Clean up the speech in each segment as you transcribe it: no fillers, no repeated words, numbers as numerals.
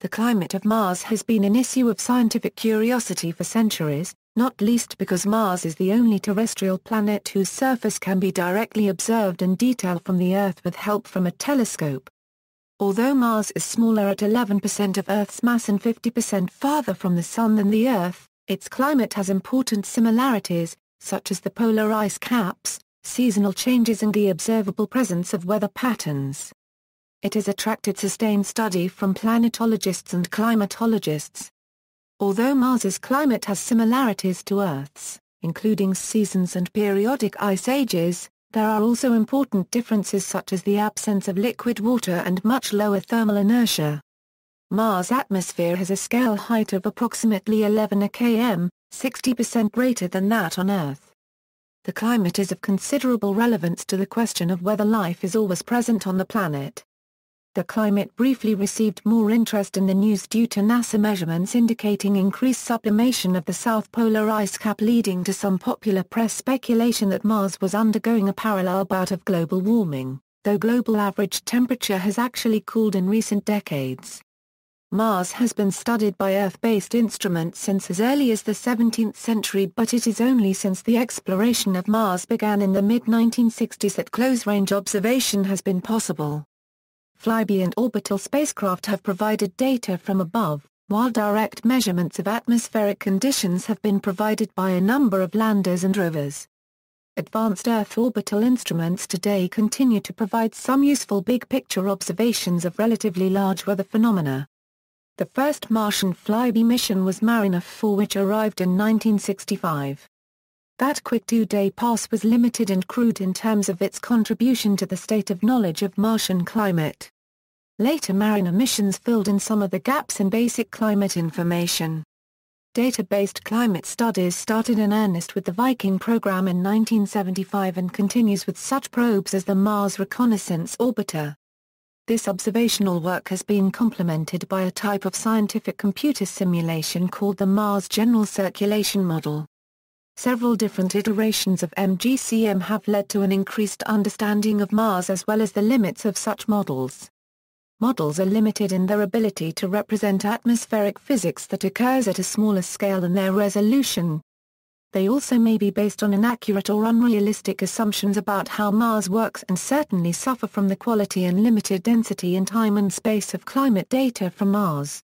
The climate of Mars has been an issue of scientific curiosity for centuries, not least because Mars is the only terrestrial planet whose surface can be directly observed in detail from the Earth with help from a telescope. Although Mars is smaller at 11% of Earth's mass and 50% farther from the Sun than the Earth, its climate has important similarities, such as the polar ice caps, seasonal changes and the observable presence of weather patterns. It has attracted sustained study from planetologists and climatologists. Although Mars's climate has similarities to Earth's, including seasons and periodic ice ages, there are also important differences such as the absence of liquid water and much lower thermal inertia. Mars' atmosphere has a scale height of approximately 11 km, 60% greater than that on Earth. The climate is of considerable relevance to the question of whether life is always present on the planet. The climate briefly received more interest in the news due to NASA measurements indicating increased sublimation of the South Polar ice cap, leading to some popular press speculation that Mars was undergoing a parallel bout of global warming, though global average temperature has actually cooled in recent decades. Mars has been studied by Earth-based instruments since as early as the 17th century, but it is only since the exploration of Mars began in the mid-1960s that close-range observation has been possible. Flyby and orbital spacecraft have provided data from above, while direct measurements of atmospheric conditions have been provided by a number of landers and rovers. Advanced Earth orbital instruments today continue to provide some useful big-picture observations of relatively large weather phenomena. The first Martian Flyby mission was Mariner 4, which arrived in 1965. That quick two-day pass was limited and crude in terms of its contribution to the state of knowledge of Martian climate. Later Mariner missions filled in some of the gaps in basic climate information. Data-based climate studies started in earnest with the Viking program in 1975 and continues with such probes as the Mars Reconnaissance Orbiter. This observational work has been complemented by a type of scientific computer simulation called the Mars General Circulation Model. Several different iterations of MGCM have led to an increased understanding of Mars as well as the limits of such models. Models are limited in their ability to represent atmospheric physics that occurs at a smaller scale than their resolution. They also may be based on inaccurate or unrealistic assumptions about how Mars works and certainly suffer from the quality and limited density in time and space of climate data from Mars.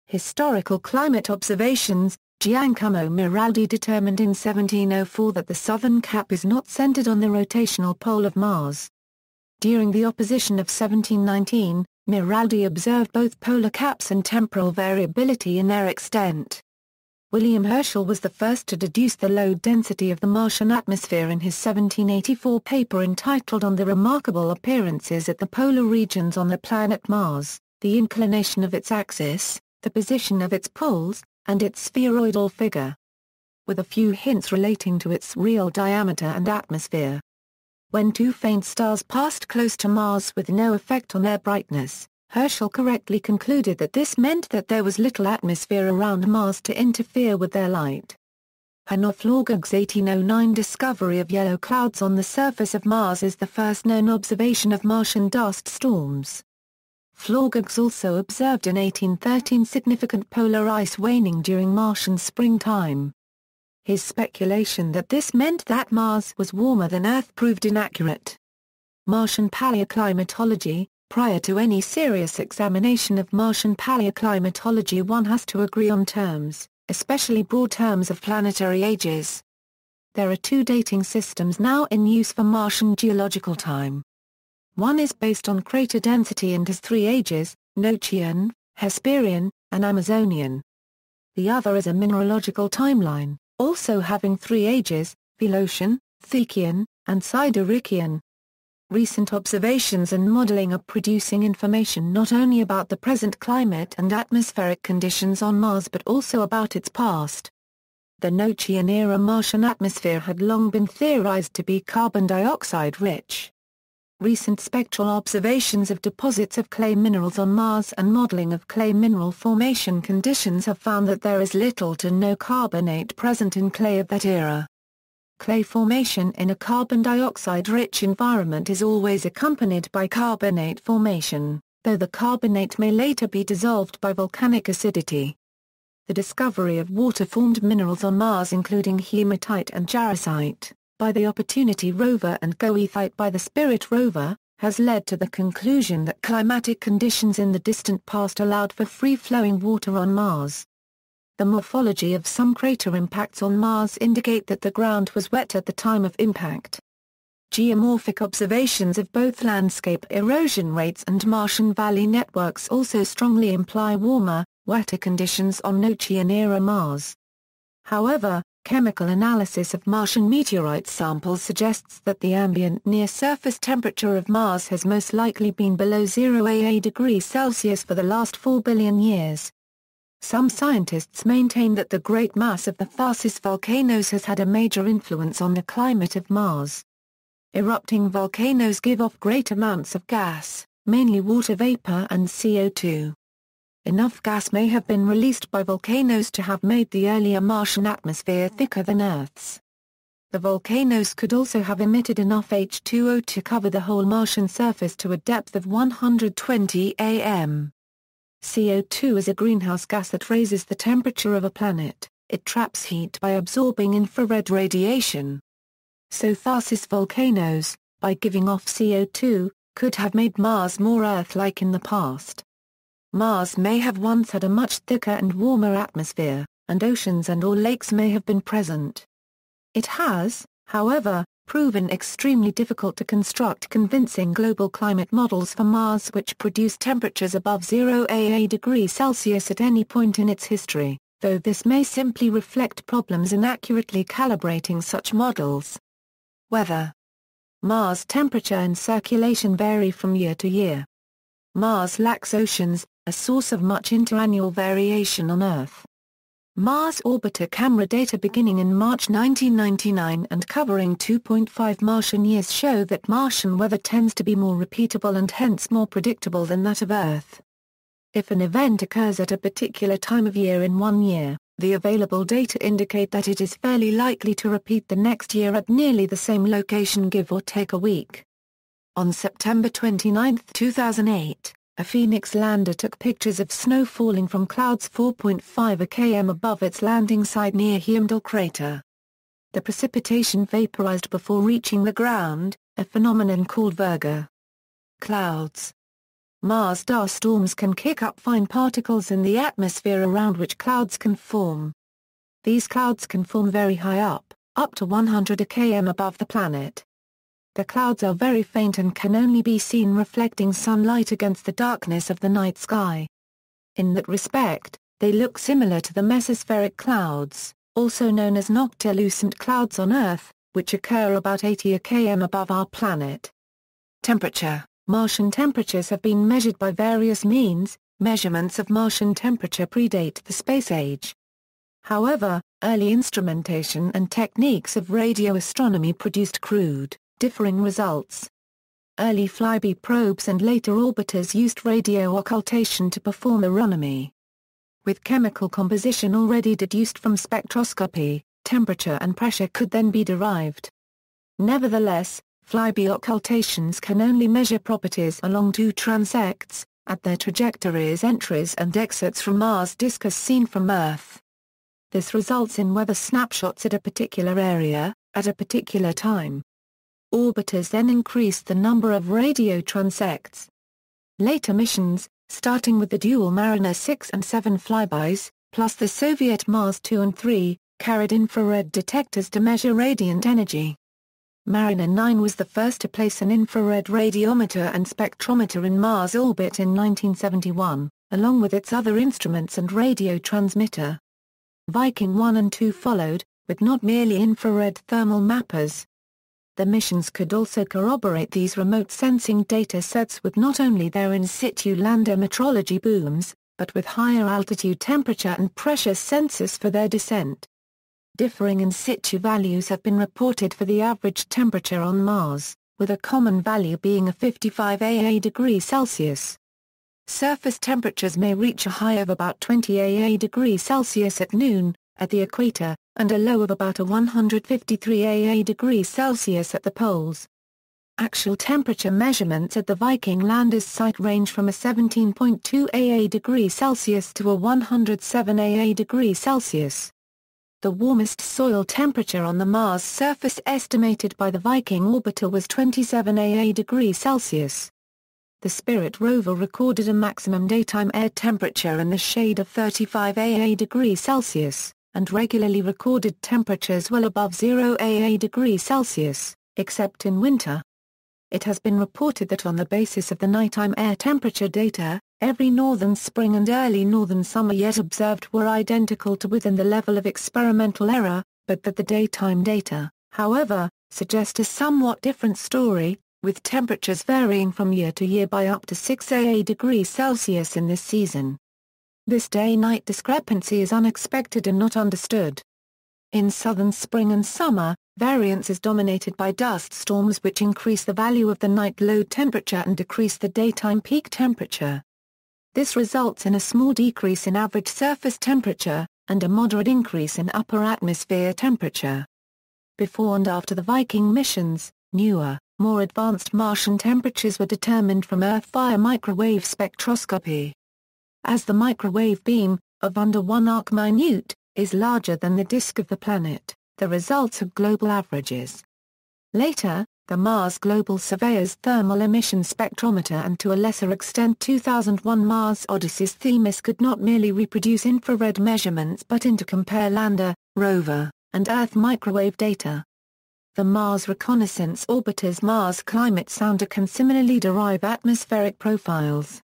Historical climate observations. Giacomo Miraldi determined in 1704 that the southern cap is not centered on the rotational pole of Mars. During the opposition of 1719, Miraldi observed both polar caps and temporal variability in their extent. William Herschel was the first to deduce the low density of the Martian atmosphere in his 1784 paper entitled On the Remarkable Appearances at the Polar Regions on the Planet Mars, the inclination of its axis, the position of its poles, and its spheroidal figure, with a few hints relating to its real diameter and atmosphere. When two faint stars passed close to Mars with no effect on their brightness, Herschel correctly concluded that this meant that there was little atmosphere around Mars to interfere with their light. Hanoff-Florgag's 1809 discovery of yellow clouds on the surface of Mars is the first known observation of Martian dust storms. Florgag's also observed in 1813 significant polar ice waning during Martian springtime. His speculation that this meant that Mars was warmer than Earth proved inaccurate. Martian paleoclimatology. Prior to any serious examination of Martian paleoclimatology, one has to agree on terms, especially broad terms of planetary ages. There are two dating systems now in use for Martian geological time. One is based on crater density and has three ages: Nochian, Hesperian, and Amazonian. The other is a mineralogical timeline, also having three ages: Philocian, Thechian, and Siderician. Recent observations and modeling are producing information not only about the present climate and atmospheric conditions on Mars but also about its past. The Nochian-era Martian atmosphere had long been theorized to be carbon dioxide-rich. Recent spectral observations of deposits of clay minerals on Mars and modeling of clay mineral formation conditions have found that there is little to no carbonate present in clay of that era. Clay formation in a carbon dioxide-rich environment is always accompanied by carbonate formation. though the carbonate may later be dissolved by volcanic acidity. The discovery of water-formed minerals on Mars including hematite and jarosite, by the Opportunity rover and goethite by the Spirit rover, has led to the conclusion that climatic conditions in the distant past allowed for free-flowing water on Mars. The morphology of some crater impacts on Mars indicate that the ground was wet at the time of impact. Geomorphic observations of both landscape erosion rates and Martian valley networks also strongly imply warmer, wetter conditions on Nochian-era Mars. However, chemical analysis of Martian meteorite samples suggests that the ambient near-surface temperature of Mars has most likely been below 0 degrees Celsius for the last 4 billion years. Some scientists maintain that the great mass of the Tharsis volcanoes has had a major influence on the climate of Mars. Erupting volcanoes give off great amounts of gas, mainly water vapor and CO2. Enough gas may have been released by volcanoes to have made the earlier Martian atmosphere thicker than Earth's. The volcanoes could also have emitted enough H2O to cover the whole Martian surface to a depth of 120 am. CO2 is a greenhouse gas that raises the temperature of a planet. It traps heat by absorbing infrared radiation. So Tharsis volcanoes, by giving off CO2, could have made Mars more Earth-like in the past. Mars may have once had a much thicker and warmer atmosphere, and oceans and/or lakes may have been present. It has, however, proven extremely difficult to construct convincing global climate models for Mars which produce temperatures above 0 degrees Celsius at any point in its history, though this may simply reflect problems in accurately calibrating such models. Weather. Mars temperature and circulation vary from year to year. Mars lacks oceans, a source of much interannual variation on Earth. Mars orbiter camera data beginning in March 1999 and covering 2.5 Martian years show that Martian weather tends to be more repeatable and hence more predictable than that of Earth. If an event occurs at a particular time of year in one year, the available data indicate that it is fairly likely to repeat the next year at nearly the same location give or take a week. On September 29, 2008, a Phoenix lander took pictures of snow falling from clouds 4.5 km above its landing site near Heimdall crater. The precipitation vaporized before reaching the ground, a phenomenon called virga. Clouds. Mars dust storms can kick up fine particles in the atmosphere around which clouds can form. These clouds can form very high up to 100 km above the planet. The clouds are very faint and can only be seen reflecting sunlight against the darkness of the night sky. In that respect, they look similar to the mesospheric clouds, also known as noctilucent clouds on Earth, which occur about 80 km above our planet. Temperature. Martian temperatures have been measured by various means. Measurements of Martian temperature predate the space age. However, early instrumentation and techniques of radio astronomy produced crude, differing results. Early flyby probes and later orbiters used radio occultation to perform aeronomy. With chemical composition already deduced from spectroscopy, temperature and pressure could then be derived. Nevertheless, flyby occultations can only measure properties along two transects, at their trajectories entries and exits from Mars disk as seen from Earth. This results in weather snapshots at a particular area, at a particular time. Orbiters then increased the number of radio transects. Later missions, starting with the dual Mariner 6 and 7 flybys, plus the Soviet Mars 2 and 3, carried infrared detectors to measure radiant energy. Mariner 9 was the first to place an infrared radiometer and spectrometer in Mars orbit in 1971, along with its other instruments and radio transmitter. Viking 1 and 2 followed, with not merely infrared thermal mappers. The missions could also corroborate these remote sensing data sets with not only their in situ lander metrology booms, but with higher altitude temperature and pressure sensors for their descent. Differing in situ values have been reported for the average temperature on Mars, with a common value being a 55 degrees Celsius. Surface temperatures may reach a high of about 20 degrees Celsius at noon, at the equator, and a low of about a 153 degrees Celsius at the poles. Actual temperature measurements at the Viking Landers site range from a 17.2 °C to a 107 °C. The warmest soil temperature on the Mars surface estimated by the Viking orbiter was 27 °C. The Spirit rover recorded a maximum daytime air temperature in the shade of 35 °C, and regularly recorded temperatures well above 0 °C, except in winter. It has been reported that on the basis of the nighttime air temperature data, every northern spring and early northern summer yet observed were identical to within the level of experimental error, but that the daytime data, however, suggest a somewhat different story, with temperatures varying from year to year by up to 6 °C in this season. This day-night discrepancy is unexpected and not understood. In southern spring and summer, variance is dominated by dust storms which increase the value of the night low temperature and decrease the daytime peak temperature. This results in a small decrease in average surface temperature, and a moderate increase in upper atmosphere temperature. Before and after the Viking missions, newer, more advanced Martian temperatures were determined from Earth via microwave spectroscopy. As the microwave beam, of under 1 arc minute, is larger than the disk of the planet, the results are global averages. Later, the Mars Global Surveyor's Thermal Emission Spectrometer and to a lesser extent 2001 Mars Odyssey's THEMIS could not merely reproduce infrared measurements but compare lander, rover, and Earth microwave data. The Mars Reconnaissance Orbiter's Mars Climate Sounder can similarly derive atmospheric profiles.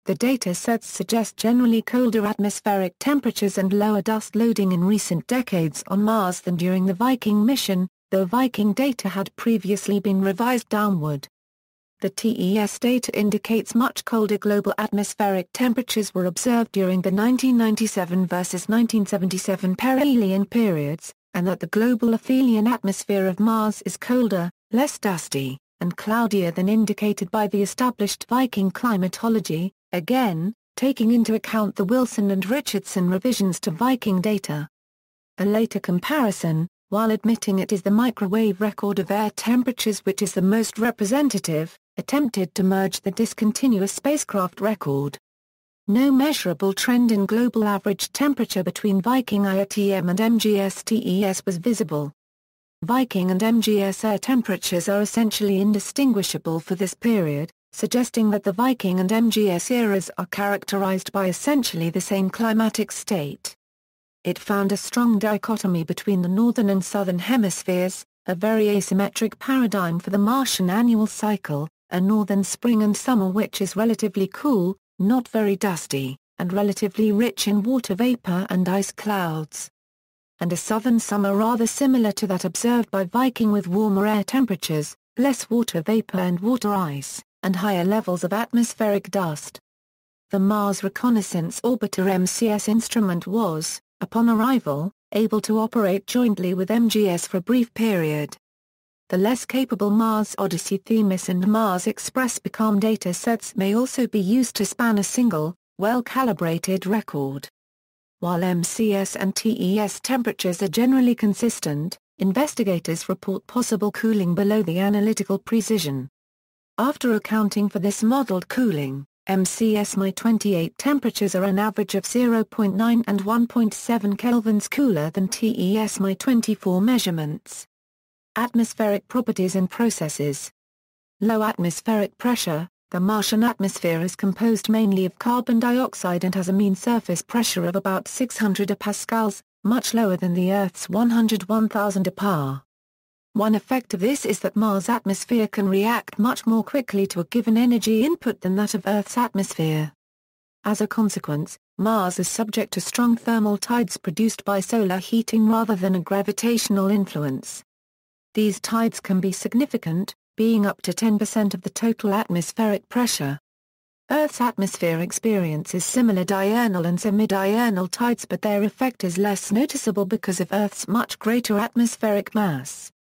The data sets suggest generally colder atmospheric temperatures and lower dust loading in recent decades on Mars than during the Viking mission, though Viking data had previously been revised downward. The TES data indicates much colder global atmospheric temperatures were observed during the 1997 versus 1977 perihelion periods, and that the global aphelion atmosphere of Mars is colder, less dusty, and cloudier than indicated by the established Viking climatology, again, taking into account the Wilson and Richardson revisions to Viking data. A later comparison, while admitting it is the microwave record of air temperatures which is the most representative, attempted to merge the discontinuous spacecraft record. No measurable trend in global average temperature between Viking IATM and MGS TES was visible. Viking and MGS air temperatures are essentially indistinguishable for this period, suggesting that the Viking and MGS eras are characterized by essentially the same climatic state. It found a strong dichotomy between the northern and southern hemispheres, a very asymmetric paradigm for the Martian annual cycle, a northern spring and summer which is relatively cool, not very dusty, and relatively rich in water vapor and ice clouds. And a southern summer rather similar to that observed by Viking with warmer air temperatures, less water vapor and water ice, and higher levels of atmospheric dust. The Mars Reconnaissance Orbiter MCS instrument was, upon arrival, able to operate jointly with MGS for a brief period. The less capable Mars Odyssey THEMIS and Mars Express BECOME data sets may also be used to span a single, well-calibrated record. While MCS and TES temperatures are generally consistent, investigators report possible cooling below the analytical precision. After accounting for this modeled cooling, MCS My-28 temperatures are an average of 0.9 and 1.7 kelvins cooler than TES My-24 measurements. Atmospheric properties and processes. Low atmospheric pressure. The Martian atmosphere is composed mainly of carbon dioxide and has a mean surface pressure of about 600 pascals, much lower than the Earth's 101,000 pa. One effect of this is that Mars' atmosphere can react much more quickly to a given energy input than that of Earth's atmosphere. As a consequence, Mars is subject to strong thermal tides produced by solar heating rather than a gravitational influence. These tides can be significant, being up to 10% of the total atmospheric pressure. Earth's atmosphere experiences similar diurnal and semi-diurnal tides, but their effect is less noticeable because of Earth's much greater atmospheric mass.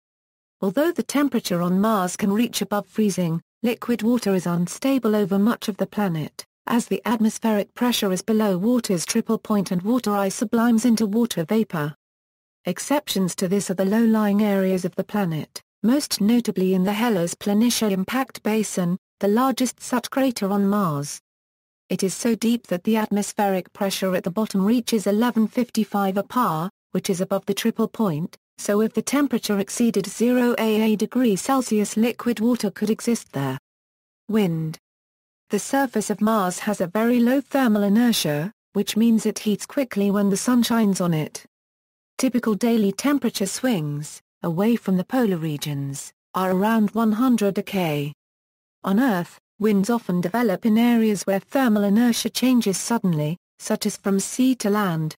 Although the temperature on Mars can reach above freezing, liquid water is unstable over much of the planet, as the atmospheric pressure is below water's triple point and water ice sublimes into water vapor. Exceptions to this are the low-lying areas of the planet, most notably in the Hellas Planitia impact basin, the largest such crater on Mars. It is so deep that the atmospheric pressure at the bottom reaches 1155 APA, which is above the triple point, so if the temperature exceeded 0 degrees Celsius liquid water could exist there. Wind. The surface of Mars has a very low thermal inertia, which means it heats quickly when the sun shines on it. Typical daily temperature swings, away from the polar regions, are around 100 K. On Earth, winds often develop in areas where thermal inertia changes suddenly, such as from sea to land.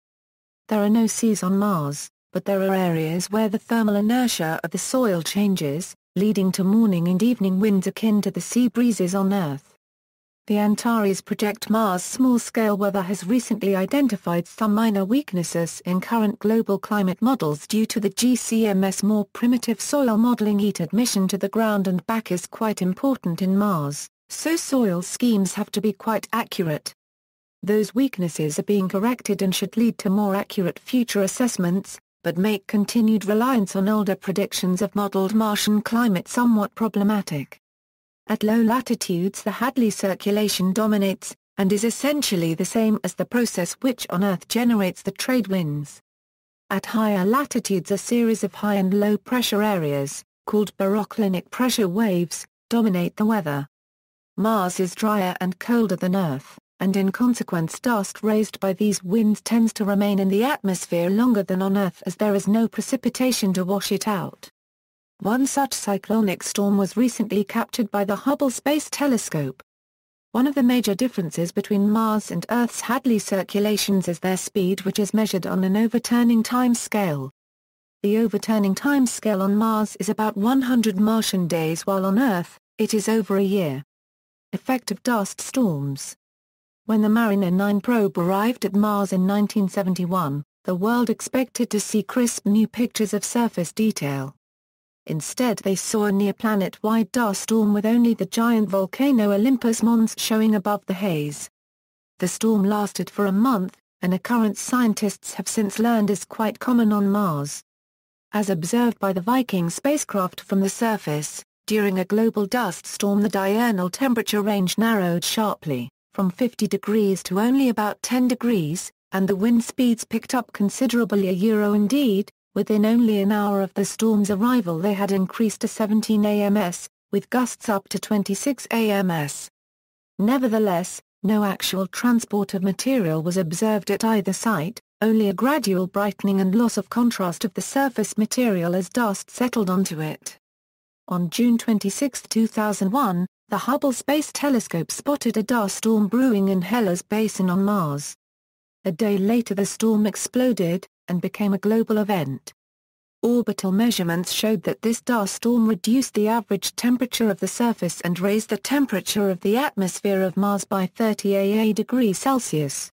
There are no seas on Mars, but there are areas where the thermal inertia of the soil changes, leading to morning and evening winds akin to the sea breezes on Earth. The Antares Project Mars small-scale weather has recently identified some minor weaknesses in current global climate models due to the GCMS more primitive soil modeling. Heat admission to the ground and back is quite important in Mars, so soil schemes have to be quite accurate. Those weaknesses are being corrected and should lead to more accurate future assessments, but make continued reliance on older predictions of modeled Martian climate somewhat problematic. At low latitudes the Hadley circulation dominates, and is essentially the same as the process which on Earth generates the trade winds. At higher latitudes a series of high and low pressure areas, called baroclinic pressure waves, dominate the weather. Mars is drier and colder than Earth, and in consequence dust raised by these winds tends to remain in the atmosphere longer than on Earth as there is no precipitation to wash it out. One such cyclonic storm was recently captured by the Hubble Space Telescope. One of the major differences between Mars and Earth's Hadley circulations is their speed, which is measured on an overturning time scale. The overturning time scale on Mars is about 100 Martian days, while on Earth, it is over a year. Effect of dust storms. When the Mariner 9 probe arrived at Mars in 1971, the world expected to see crisp new pictures of surface detail. Instead they saw a near-planet-wide dust storm with only the giant volcano Olympus Mons showing above the haze. The storm lasted for a month, an occurrence scientists have since learned is quite common on Mars. As observed by the Viking spacecraft from the surface, during a global dust storm the diurnal temperature range narrowed sharply, from 50 degrees to only about 10 degrees, and the wind speeds picked up considerably. Indeed, within only an hour of the storm's arrival they had increased to 17 ams, with gusts up to 26 ams. Nevertheless, no actual transport of material was observed at either site, only a gradual brightening and loss of contrast of the surface material as dust settled onto it. On June 26, 2001, the Hubble Space Telescope spotted a dust storm brewing in Hellas Basin on Mars. A day later the storm exploded, and became a global event. Orbital measurements showed that this dust storm reduced the average temperature of the surface and raised the temperature of the atmosphere of Mars by 30 degrees Celsius.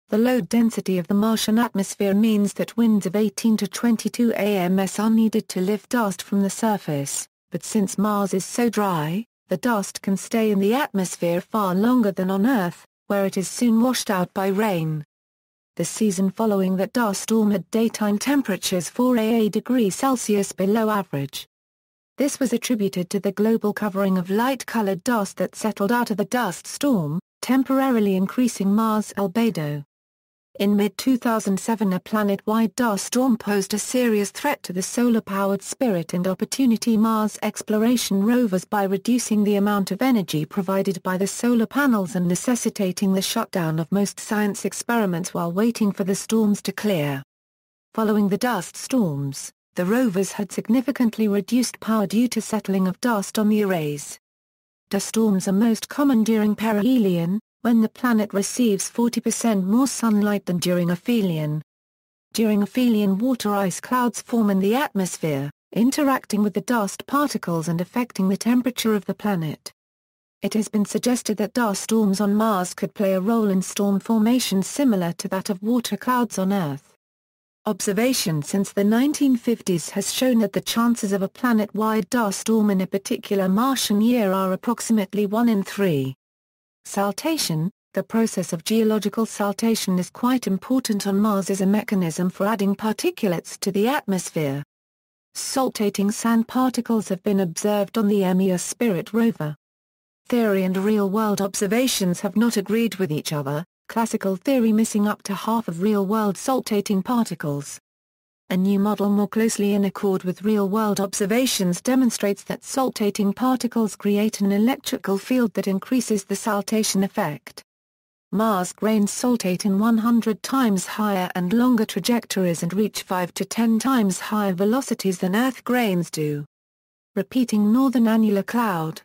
The low density of the Martian atmosphere means that winds of 18 to 22 ams are needed to lift dust from the surface, but since Mars is so dry, the dust can stay in the atmosphere far longer than on Earth, where it is soon washed out by rain. The season following that dust storm had daytime temperatures 4 degrees Celsius below average. This was attributed to the global covering of light-colored dust that settled out of the dust storm, temporarily increasing Mars' albedo. In mid-2007 a planet-wide dust storm posed a serious threat to the solar-powered Spirit and Opportunity Mars exploration rovers by reducing the amount of energy provided by the solar panels and necessitating the shutdown of most science experiments while waiting for the storms to clear. Following the dust storms, the rovers had significantly reduced power due to settling of dust on the arrays. Dust storms are most common during perihelion, when the planet receives 40% more sunlight than during aphelion. During aphelion water ice clouds form in the atmosphere, interacting with the dust particles and affecting the temperature of the planet. It has been suggested that dust storms on Mars could play a role in storm formation similar to that of water clouds on Earth. Observation since the 1950s has shown that the chances of a planet-wide dust storm in a particular Martian year are approximately 1 in 3. Saltation. The process of geological saltation is quite important on Mars as a mechanism for adding particulates to the atmosphere. saltating sand particles have been observed on the Spirit rover. Theory and real-world observations have not agreed with each other, classical theory missing up to half of real-world saltating particles. A new model more closely in accord with real-world observations demonstrates that saltating particles create an electrical field that increases the saltation effect. Mars grains saltate in 100 times higher and longer trajectories and reach 5 to 10 times higher velocities than Earth grains do. Repeating northern annular cloud.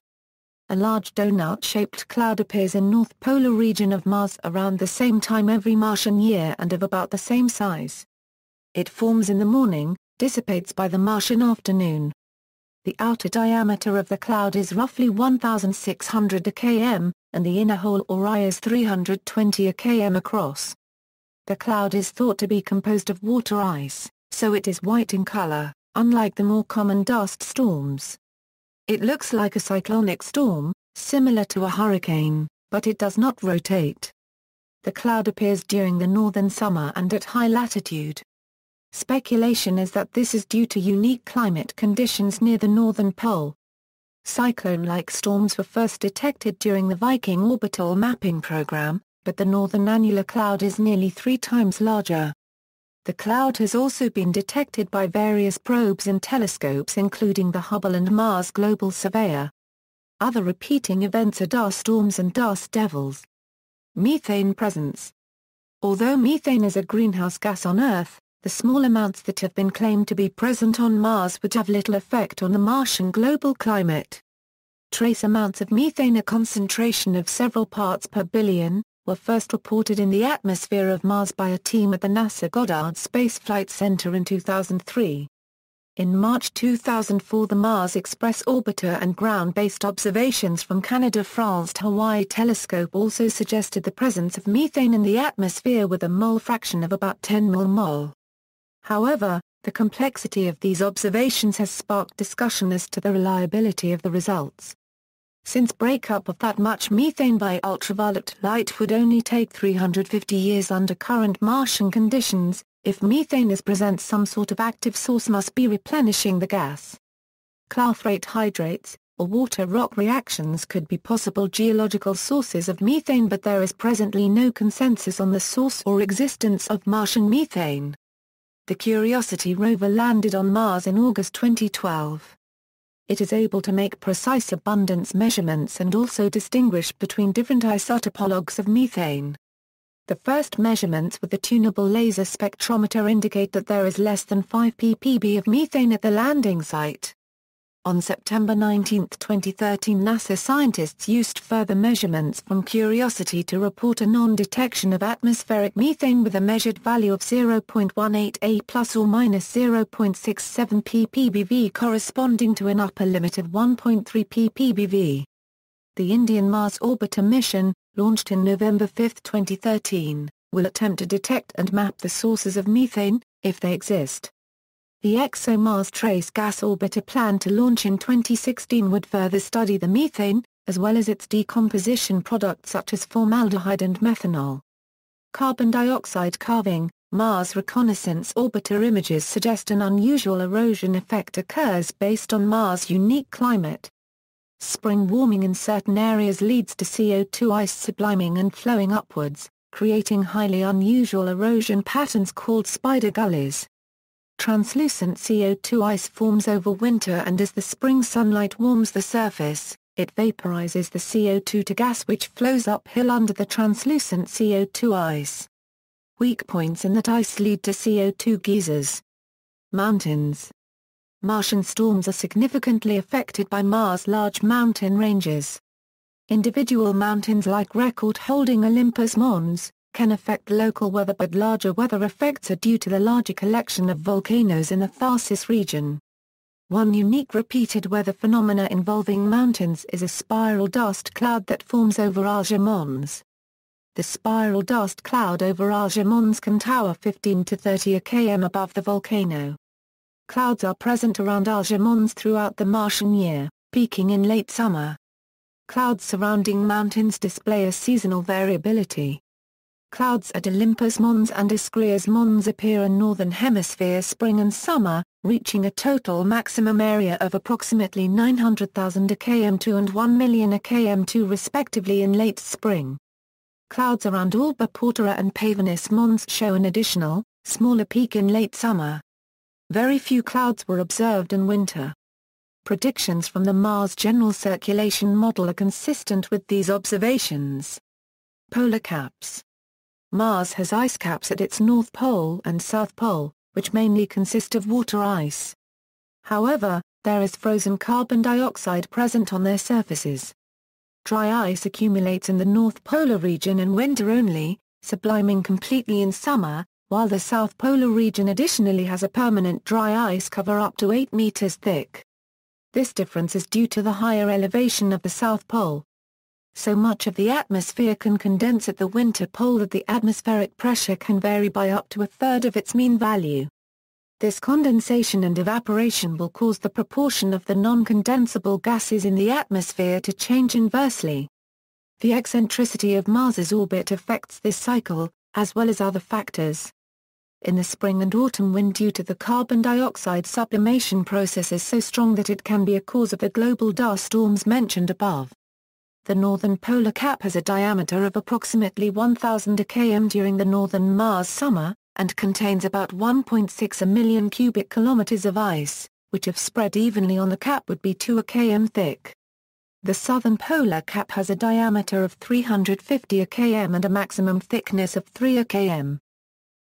A large donut-shaped cloud appears in north polar region of Mars around the same time every Martian year and of about the same size. It forms in the morning, dissipates by the Martian afternoon. The outer diameter of the cloud is roughly 1,600 km, and the inner hole or eye is 320 km across. The cloud is thought to be composed of water ice, so it is white in color, unlike the more common dust storms. It looks like a cyclonic storm, similar to a hurricane, but it does not rotate. The cloud appears during the northern summer and at high latitude. Speculation is that this is due to unique climate conditions near the northern pole. Cyclone-like storms were first detected during the Viking orbital mapping program, but the northern annular cloud is nearly 3 times larger. The cloud has also been detected by various probes and telescopes including the Hubble and Mars Global Surveyor. Other repeating events are dust storms and dust devils. Methane presence. Although methane is a greenhouse gas on Earth, the small amounts that have been claimed to be present on Mars would have little effect on the Martian global climate. Trace amounts of methane, a concentration of several parts per billion, were first reported in the atmosphere of Mars by a team at the NASA Goddard Space Flight Center in 2003. In March 2004, the Mars Express orbiter and ground-based observations from Canada-France to Hawaii telescope also suggested the presence of methane in the atmosphere with a mole fraction of about 10 mmol. However, the complexity of these observations has sparked discussion as to the reliability of the results. Since breakup of that much methane by ultraviolet light would only take 350 years under current Martian conditions, if methane is present, some sort of active source must be replenishing the gas. Clathrate hydrates, or water rock reactions could be possible geological sources of methane, but there is presently no consensus on the source or existence of Martian methane. The Curiosity rover landed on Mars in August 2012. It is able to make precise abundance measurements and also distinguish between different isotopologues of methane. The first measurements with the tunable laser spectrometer indicate that there is less than 5 ppb of methane at the landing site. On September 19, 2013, NASA scientists used further measurements from Curiosity to report a non-detection of atmospheric methane with a measured value of 0.18 A plus or minus 0.67 ppbv, corresponding to an upper limit of 1.3 ppbv. The Indian Mars Orbiter mission, launched in November 5, 2013, will attempt to detect and map the sources of methane, if they exist. The ExoMars Trace Gas Orbiter planned to launch in 2016 would further study the methane, as well as its decomposition products such as formaldehyde and methanol. Carbon dioxide calving. Mars Reconnaissance Orbiter images suggest an unusual erosion effect occurs based on Mars' unique climate. Spring warming in certain areas leads to CO2 ice subliming and flowing upwards, creating highly unusual erosion patterns called spider gullies. Translucent CO2 ice forms over winter, and as the spring sunlight warms the surface, it vaporizes the CO2 to gas which flows uphill under the translucent CO2 ice. Weak points in that ice lead to CO2 geysers. Mountains. Martian storms are significantly affected by Mars' large mountain ranges. Individual mountains like record-holding Olympus Mons can affect local weather, but larger weather effects are due to the larger collection of volcanoes in the Tharsis region. One unique repeated weather phenomena involving mountains is a spiral dust cloud that forms over Asia Mons. The spiral dust cloud over Asia Mons can tower 15 to 30 km above the volcano. Clouds are present around Asia Mons throughout the Martian year, peaking in late summer. Clouds surrounding mountains display a seasonal variability. Clouds at Olympus Mons and Ischrias Mons appear in northern hemisphere spring and summer, reaching a total maximum area of approximately 900,000 km2 and 1 million km2 respectively in late spring. Clouds around Alba Portera and Pavinus Mons show an additional, smaller peak in late summer. Very few clouds were observed in winter. Predictions from the Mars General Circulation Model are consistent with these observations. Polar caps. Mars has ice caps at its North Pole and South Pole, which mainly consist of water ice. However, there is frozen carbon dioxide present on their surfaces. Dry ice accumulates in the North Polar region in winter only, subliming completely in summer, while the South Polar region additionally has a permanent dry ice cover up to 8 meters thick. This difference is due to the higher elevation of the South Pole. So much of the atmosphere can condense at the winter pole that the atmospheric pressure can vary by up to a third of its mean value. This condensation and evaporation will cause the proportion of the non-condensable gases in the atmosphere to change inversely. The eccentricity of Mars's orbit affects this cycle, as well as other factors. In the spring and autumn wind due to the carbon dioxide sublimation process is so strong that it can be a cause of the global dust storms mentioned above. The northern polar cap has a diameter of approximately 1,000 km during the northern Mars summer, and contains about 1.6 million cubic kilometers of ice, which if spread evenly on the cap would be 2 km thick. The southern polar cap has a diameter of 350 km and a maximum thickness of 3 km.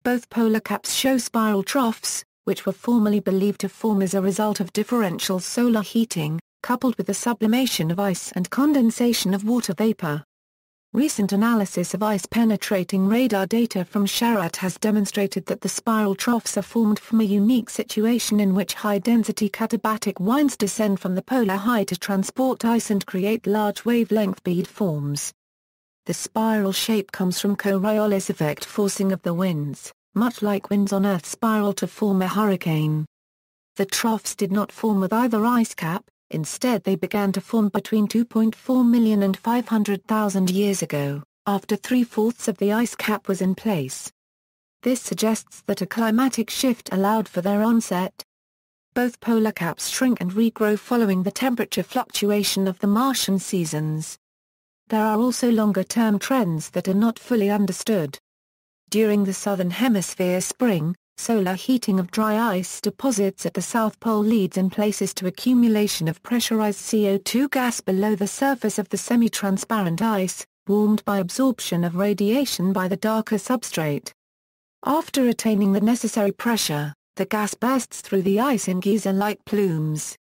Both polar caps show spiral troughs, which were formerly believed to form as a result of differential solar heating, coupled with the sublimation of ice and condensation of water vapor. Recent analysis of ice-penetrating radar data from Sharat has demonstrated that the spiral troughs are formed from a unique situation in which high-density katabatic winds descend from the polar high to transport ice and create large wavelength bead forms. The spiral shape comes from Coriolis effect forcing of the winds, much like winds on Earth spiral to form a hurricane. The troughs did not form with either ice cap. Instead they began to form between 2.4 million and 500,000 years ago, after 3/4 of the ice cap was in place. This suggests that a climatic shift allowed for their onset. Both polar caps shrink and regrow following the temperature fluctuation of the Martian seasons. There are also longer-term trends that are not fully understood. During the southern hemisphere spring, solar heating of dry ice deposits at the South Pole leads in places to accumulation of pressurized CO2 gas below the surface of the semi-transparent ice, warmed by absorption of radiation by the darker substrate. After attaining the necessary pressure, the gas bursts through the ice in geyser-like plumes.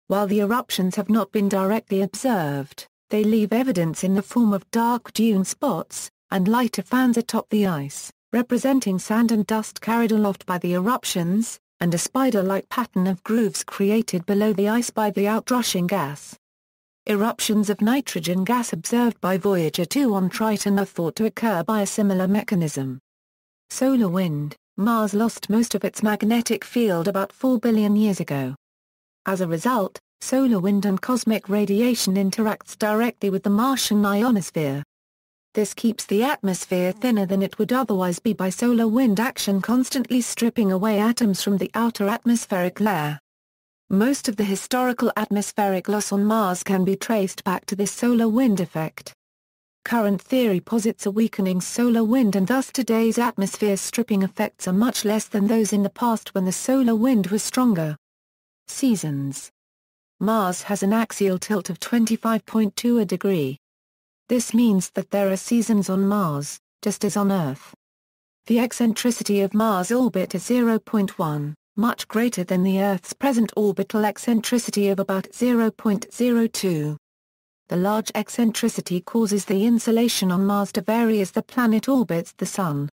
While the eruptions have not been directly observed, they leave evidence in the form of dark dune spots, and lighter fans atop the ice, representing sand and dust carried aloft by the eruptions, and a spider-like pattern of grooves created below the ice by the outrushing gas. Eruptions of nitrogen gas observed by Voyager 2 on Triton are thought to occur by a similar mechanism. Solar wind. Mars lost most of its magnetic field about 4 billion years ago. As a result, solar wind and cosmic radiation interacts directly with the Martian ionosphere. This keeps the atmosphere thinner than it would otherwise be by solar wind action constantly stripping away atoms from the outer atmospheric layer. Most of the historical atmospheric loss on Mars can be traced back to this solar wind effect. Current theory posits a weakening solar wind and thus today's atmosphere stripping effects are much less than those in the past when the solar wind was stronger. Seasons. Mars has an axial tilt of 25.2 degree. This means that there are seasons on Mars, just as on Earth. The eccentricity of Mars' orbit is 0.1, much greater than the Earth's present orbital eccentricity of about 0.02. The large eccentricity causes the insolation on Mars to vary as the planet orbits the Sun.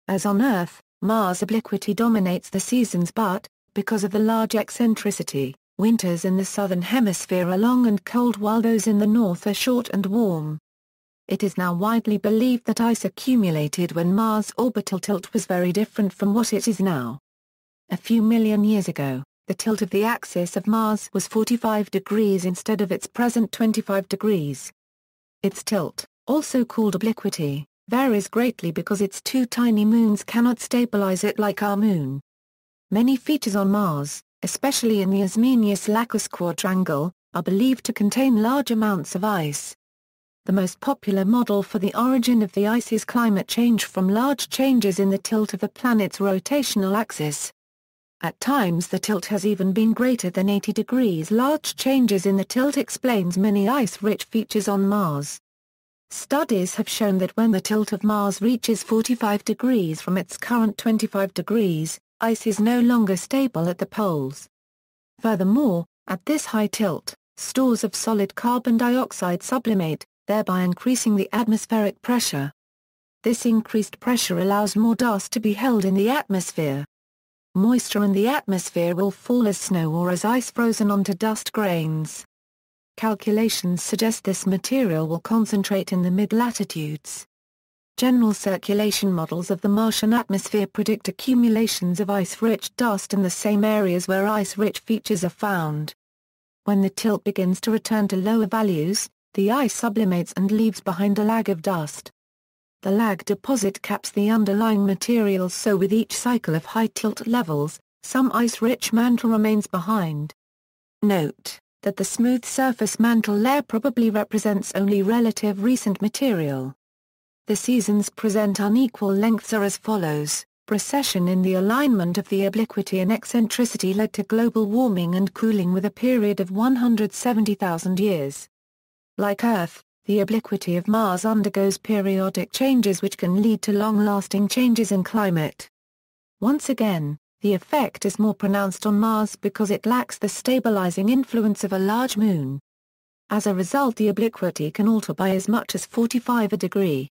As on Earth, Mars' obliquity dominates the seasons but, because of the large eccentricity, winters in the southern hemisphere are long and cold while those in the north are short and warm. It is now widely believed that ice accumulated when Mars' orbital tilt was very different from what it is now. A few million years ago, the tilt of the axis of Mars was 45 degrees instead of its present 25 degrees. Its tilt, also called obliquity, varies greatly because its two tiny moons cannot stabilize it like our moon. Many features on Mars, especially in the Asmenius-Lacus quadrangle, are believed to contain large amounts of ice. The most popular model for the origin of the ice is climate change from large changes in the tilt of the planet's rotational axis. At times the tilt has even been greater than 80 degrees. Large changes in the tilt explains many ice-rich features on Mars. Studies have shown that when the tilt of Mars reaches 45 degrees from its current 25 degrees, ice is no longer stable at the poles. Furthermore, at this high tilt, stores of solid carbon dioxide sublimate, thereby increasing the atmospheric pressure. This increased pressure allows more dust to be held in the atmosphere. Moisture in the atmosphere will fall as snow or as ice frozen onto dust grains. Calculations suggest this material will concentrate in the mid-latitudes. General circulation models of the Martian atmosphere predict accumulations of ice-rich dust in the same areas where ice-rich features are found. When the tilt begins to return to lower values, the ice sublimates and leaves behind a lag of dust. The lag deposit caps the underlying material, so with each cycle of high tilt levels, some ice-rich mantle remains behind. Note that the smooth surface mantle layer probably represents only relative recent material. The seasons present unequal lengths are as follows. Precession in the alignment of the obliquity and eccentricity led to global warming and cooling with a period of 170,000 years. Like Earth, the obliquity of Mars undergoes periodic changes which can lead to long-lasting changes in climate. Once again, the effect is more pronounced on Mars because it lacks the stabilizing influence of a large moon. As a result, the obliquity can alter by as much as 45 a degree.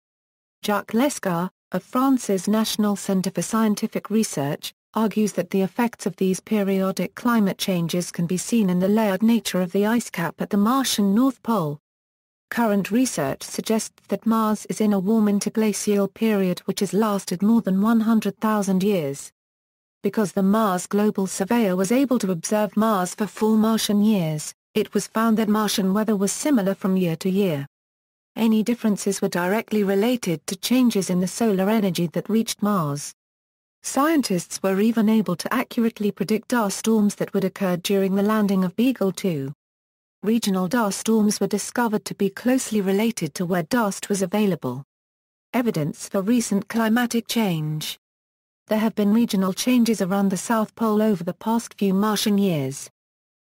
Jacques Lescar, of France's National Centre for Scientific Research, argues that the effects of these periodic climate changes can be seen in the layered nature of the icecap at the Martian North Pole. Current research suggests that Mars is in a warm interglacial period which has lasted more than 100,000 years. Because the Mars Global Surveyor was able to observe Mars for 4 Martian years, it was found that Martian weather was similar from year to year. Any differences were directly related to changes in the solar energy that reached Mars. Scientists were even able to accurately predict dust storms that would occur during the landing of Beagle 2. Regional dust storms were discovered to be closely related to where dust was available. Evidence for recent climatic change. There have been regional changes around the South Pole over the past few Martian years.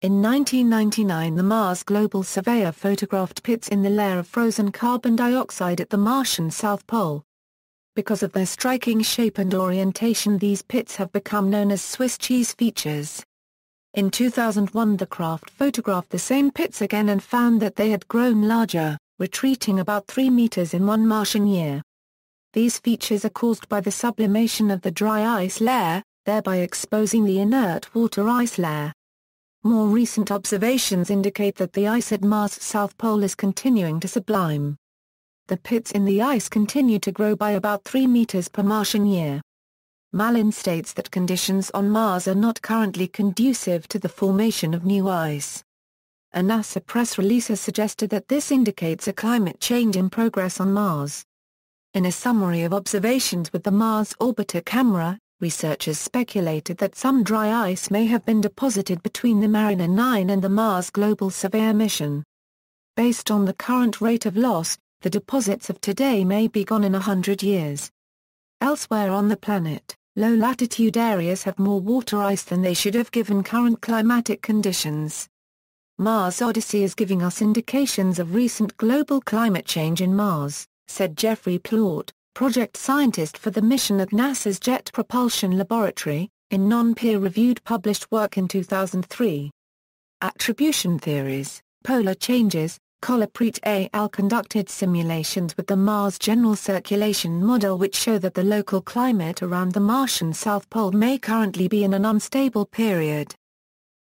In 1999, the Mars Global Surveyor photographed pits in the layer of frozen carbon dioxide at the Martian South Pole. Because of their striking shape and orientation, these pits have become known as Swiss cheese features. In 2001, the craft photographed the same pits again and found that they had grown larger, retreating about 3 meters in 1 Martian year. These features are caused by the sublimation of the dry ice layer, thereby exposing the inert water ice layer. More recent observations indicate that the ice at Mars' South Pole is continuing to sublime. The pits in the ice continue to grow by about 3 meters per Martian year. Malin states that conditions on Mars are not currently conducive to the formation of new ice. A NASA press release has suggested that this indicates a climate change in progress on Mars. In a summary of observations with the Mars Orbiter camera, researchers speculated that some dry ice may have been deposited between the Mariner 9 and the Mars Global Surveyor mission. Based on the current rate of loss, the deposits of today may be gone in 100 years. Elsewhere on the planet, low-latitude areas have more water ice than they should have given current climatic conditions. Mars Odyssey is giving us indications of recent global climate change in Mars, said Jeffrey Plort, project scientist for the mission at NASA's Jet Propulsion Laboratory, in non-peer-reviewed published work in 2003. Attribution theories, polar changes. Colapret al. conducted simulations with the Mars General Circulation Model which show that the local climate around the Martian South Pole may currently be in an unstable period.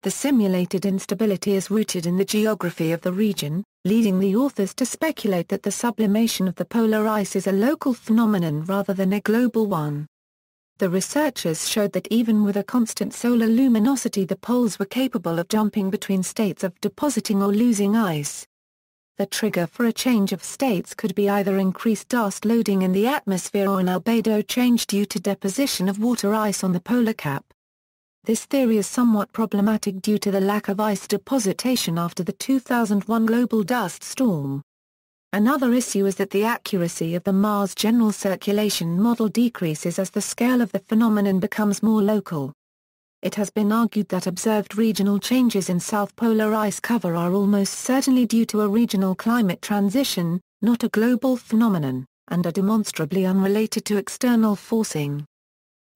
The simulated instability is rooted in the geography of the region, leading the authors to speculate that the sublimation of the polar ice is a local phenomenon rather than a global one. The researchers showed that even with a constant solar luminosity, the poles were capable of jumping between states of depositing or losing ice. The trigger for a change of states could be either increased dust loading in the atmosphere or an albedo change due to deposition of water ice on the polar cap. This theory is somewhat problematic due to the lack of ice depositation after the 2001 global dust storm. Another issue is that the accuracy of the Mars general circulation model decreases as the scale of the phenomenon becomes more local. It has been argued that observed regional changes in South Polar ice cover are almost certainly due to a regional climate transition, not a global phenomenon, and are demonstrably unrelated to external forcing.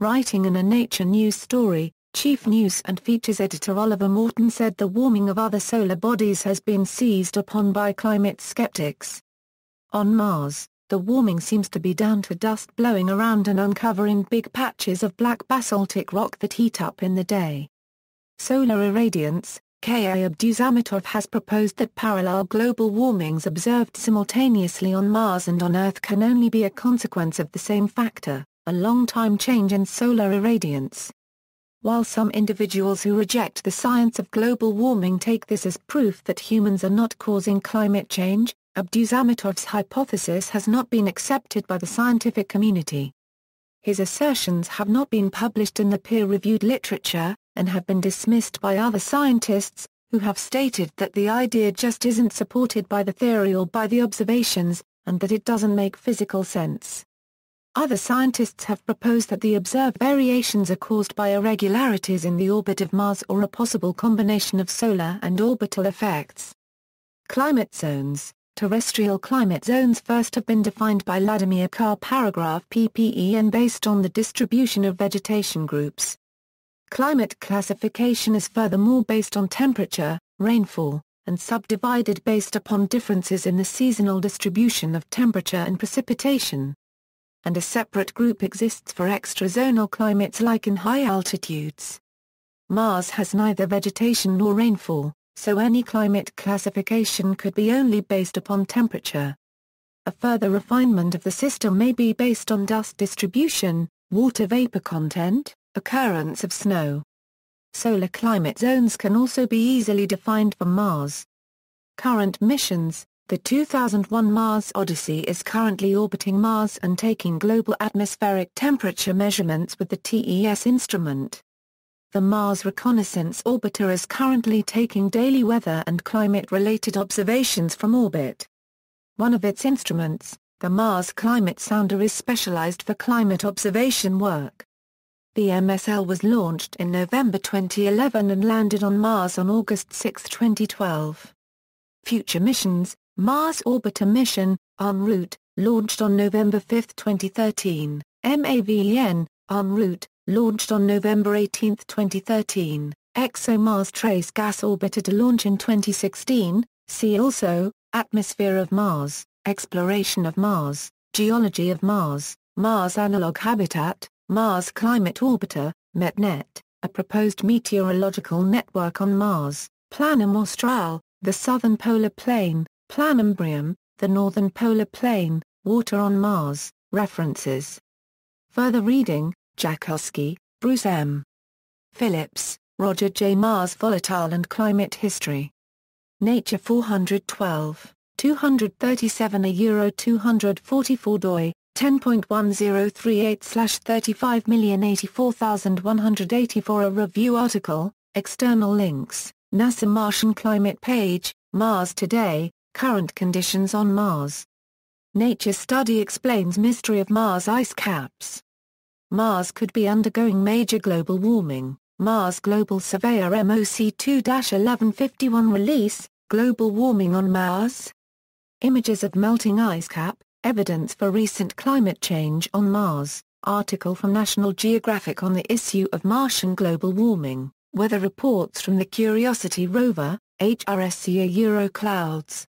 Writing in a Nature news story, Chief News and Features editor Oliver Morton said the warming of other solar bodies has been seized upon by climate skeptics. On Mars, the warming seems to be down to dust blowing around and uncovering big patches of black basaltic rock that heat up in the day. Solar irradiance. K.A. Abdussamatov has proposed that parallel global warmings observed simultaneously on Mars and on Earth can only be a consequence of the same factor, a long-time change in solar irradiance. While some individuals who reject the science of global warming take this as proof that humans are not causing climate change, Abdussamatov's hypothesis has not been accepted by the scientific community. His assertions have not been published in the peer-reviewed literature, and have been dismissed by other scientists, who have stated that the idea just isn't supported by the theory or by the observations, and that it doesn't make physical sense. Other scientists have proposed that the observed variations are caused by irregularities in the orbit of Mars or a possible combination of solar and orbital effects. Climate zones. Terrestrial climate zones first have been defined by Vladimir Carr paragraph ppem based on the distribution of vegetation groups. Climate classification is furthermore based on temperature, rainfall, and subdivided based upon differences in the seasonal distribution of temperature and precipitation. And a separate group exists for extrazonal climates like in high altitudes. Mars has neither vegetation nor rainfall, so any climate classification could be only based upon temperature. A further refinement of the system may be based on dust distribution, water vapor content, occurrence of snow. Solar climate zones can also be easily defined for Mars. Current missions. The 2001 Mars Odyssey is currently orbiting Mars and taking global atmospheric temperature measurements with the TES instrument. The Mars Reconnaissance Orbiter is currently taking daily weather and climate-related observations from orbit. One of its instruments, the Mars Climate Sounder, is specialized for climate observation work. The MSL was launched in November 2011 and landed on Mars on August 6, 2012. Future missions. Mars Orbiter Mission, en route, launched on November 5, 2013, MAVEN, en route, launched on November 18, 2013, ExoMars Trace Gas Orbiter to launch in 2016, see also, Atmosphere of Mars, Exploration of Mars, Geology of Mars, Mars Analog Habitat, Mars Climate Orbiter, METNET, a proposed meteorological network on Mars, Planum Austral, the Southern Polar Plain, Planumbrium, the Northern Polar Plain, Water on Mars, References. Further reading, Jakowski, Bruce M. Phillips, Roger J. Mars Volatile and Climate History. Nature 412, 237 Euro 244 doi, 10.1038/35,084,184. A review article, external links, NASA Martian climate page, Mars Today, current conditions on Mars. Nature study explains mystery of Mars ice caps. Mars could be undergoing major global warming. Mars Global Surveyor MOC 2-1151 release, Global Warming on Mars. Images of melting ice cap, evidence for recent climate change on Mars. Article from National Geographic on the issue of Martian global warming. Weather reports from the Curiosity rover, HRSC Euro clouds.